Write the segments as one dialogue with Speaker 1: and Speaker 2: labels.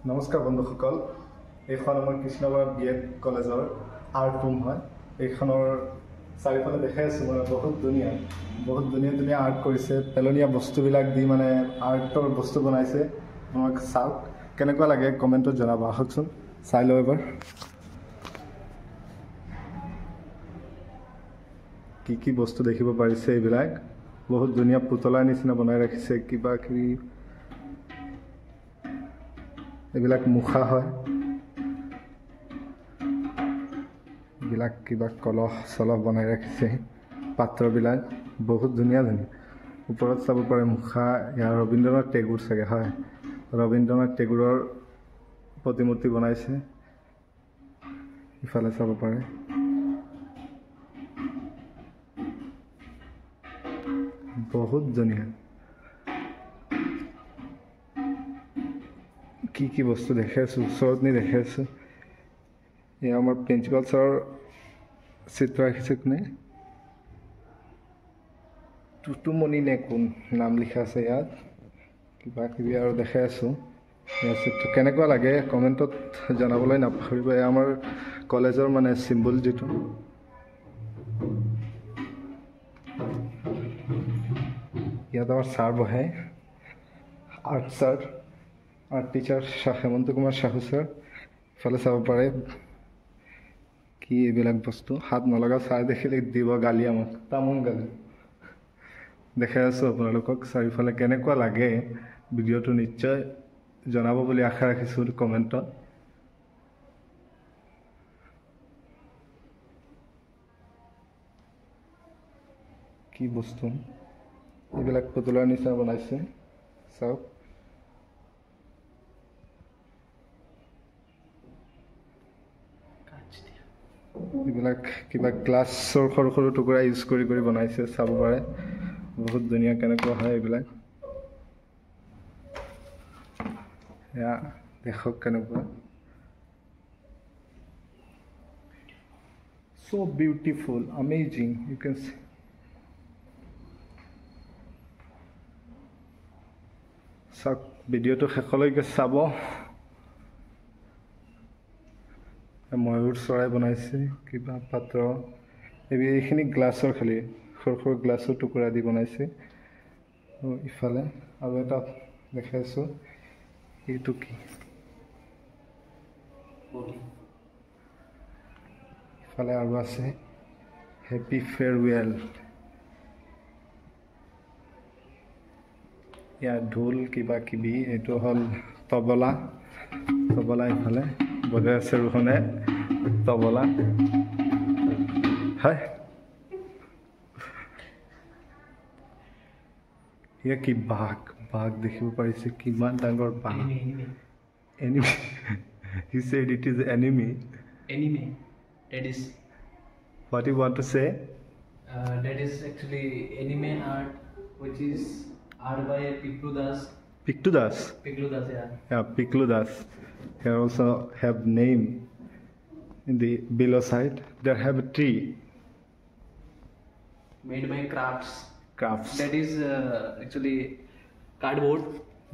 Speaker 1: নমস্কাৰ বন্ধুসকল, এইখন আমাৰ কৃষ্ণগড় BEd কলেজৰ আৰ্ট ৰুম হয়। এইখনৰ চাৰিওফালে দেখাই আছোঁ মানে বহুত ধুনীয়া আৰ্ট কৰিছে। পেলনীয়া বস্তুবিলাক দি মানে আৰ্টৰ বস্তু বনাইছে। আমাক চাওক কেনেকুৱা লাগে কমেণ্টত জনাব। আহকচোন চাই লওঁ এবাৰ কি বস্তু দেখিব পাৰিছে। এইবিলাক বহুত ধুনীয়া পুতলাৰ নিচিনা বনাই ৰাখিছে। কিবা কিবি এইবিলাক মুখা হয়। এইবিলাক কিবা কলহ চলহ বনাই ৰাখিছে। পাত্ৰবিলাক বহুত ধুনীয়া ওপৰত চাব পাৰে মুখা। ইয়াৰ ৰবীন্দ্ৰনাথ টেগুৰ চাগে হয়। ৰবীন্দ্ৰনাথ টেগুৰৰ প্ৰতিমূৰ্তি বনাইছে। ইফালে চাব পাৰে বহুত ধুনীয়া। কি বস্তু দেখি আছোঁ, ওচৰত নি দেখি আছোঁ। এয়া আমাৰ প্ৰিন্সিপাল ছাৰৰ চিত্ৰ ৰাখিছে। কোনে? টুটুমণি নে কোন নাম লিখা আছে ইয়াত। কিবা কিবি আৰু দেখাই আছোঁ। ইয়াৰ চিত্ৰ কেনেকুৱা লাগে কমেণ্টত জনাবলৈ নাপাহৰিব। এয়া আমাৰ কলেজৰ মানে চিম্বল যিটো। ইয়াত আমাৰ ছাৰ বহে, art sir, art teacher Hemanta Kumar Sahu sir. ইফালে চাব পাৰে কি এইবিলাক বস্তু। হাত নলগা ছাৰ দেখিলে দিব গালি, আমাক তামোল গালি। দেখাই আছোঁ আপোনালোকক চাৰিওফালে কেনেকুৱা লাগে। ভিডিঅ'টো নিশ্চয় জনাব বুলি আশা ৰাখিছোঁ কমেণ্টত। কি বস্তু এইবিলাক পুতলাৰ নিচিনা বনাইছে চাওক। এইবিলাক কিবা গ্লাছৰ সৰু সৰু টুকুৰা ইউজ কৰি বনাইছে। চাব পাৰে বহুত ধুনীয়া কেনেকুৱা হয় এইবিলাক। এয়া দেখক কেনেকুৱা। so beautiful, amazing, you can see. চাওক ভিডিঅ'টো শেষলৈকে চাব। ময়ূৰ চৰাই বনাইছে, কিবা পাত্ৰ। এইখিনি গ্লাছৰ খালি সৰু সৰু গ্লাছৰ টুকুৰা দি বনাইছে। ইফালে আৰু এটা দেখাইছোঁ। এইটো কি? ইফালে আৰু আছে হেপী ফেয়াৰৱেল। ইয়াত ঢোল কিবা কিবি। এইটো হ'ল তবলা। ইফালে বজাই আছে ৰোহনে তবলা হয়। এয়া কি বাঘ দেখিব পাৰিছে। কিমান ডাঙৰ বাঘ। Enemy. He said it is enemy.
Speaker 2: That is
Speaker 1: what you want to say?
Speaker 2: That is actually anime art, which is art by Piklu Das.
Speaker 1: Yeah, Piklu Das. Here also have name in the below side. There have a tree
Speaker 2: made by crafts.
Speaker 1: That
Speaker 2: is actually cardboard.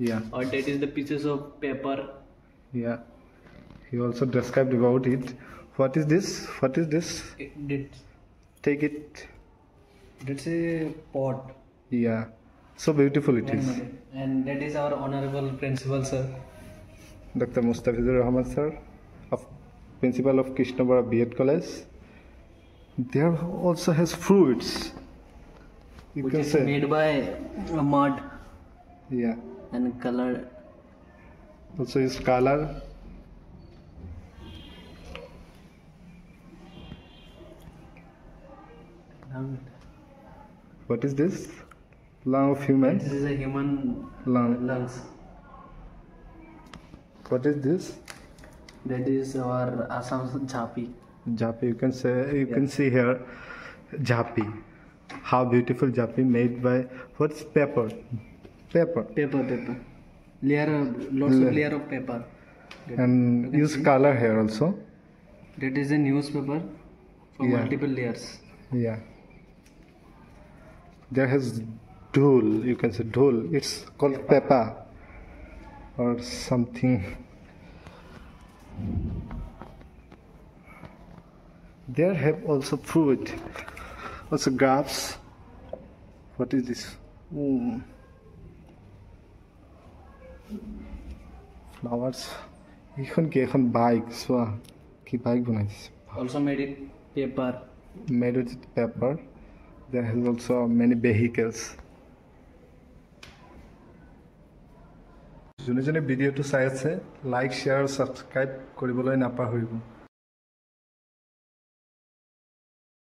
Speaker 1: Yeah.
Speaker 2: Or that is the pieces of paper.
Speaker 1: Yeah. He also described about it. What is this? Take it.
Speaker 2: That's a pot.
Speaker 1: Yeah. So beautiful it is.
Speaker 2: And that is our honorable principal sir,
Speaker 1: Dr. Mustafizur Rahman sir, principal of Krishnagora BEd College. There also has fruits. You
Speaker 2: which
Speaker 1: can
Speaker 2: is
Speaker 1: say
Speaker 2: made by mud.
Speaker 1: Yeah.
Speaker 2: And color.
Speaker 1: Also is color. What is this? Lung of human.
Speaker 2: This is a human lungs.
Speaker 1: What is this?
Speaker 2: That is our Assam Jhapi.
Speaker 1: You can say. You can see here Jhapi. How beautiful Jhapi made by what's paper.
Speaker 2: Lots of layer of paper.
Speaker 1: And use color here also.
Speaker 2: That is a newspaper for multiple layers.
Speaker 1: Yeah. There has dhol. You can say dhol. It's called pepa or something. There have also fruit, also grapes. What is this? Flowers. এখন কি এখন bike চোৱা কি bike বনাইছে
Speaker 2: Also made it paper.
Speaker 1: made with paper. There has also many vehicles. যোনে যোনে ভিডিঅ'টো চাই আছে লাইক শ্বেয়াৰ আৰু ছাবস্ক্ৰাইব কৰিবলৈ নাপাহৰিব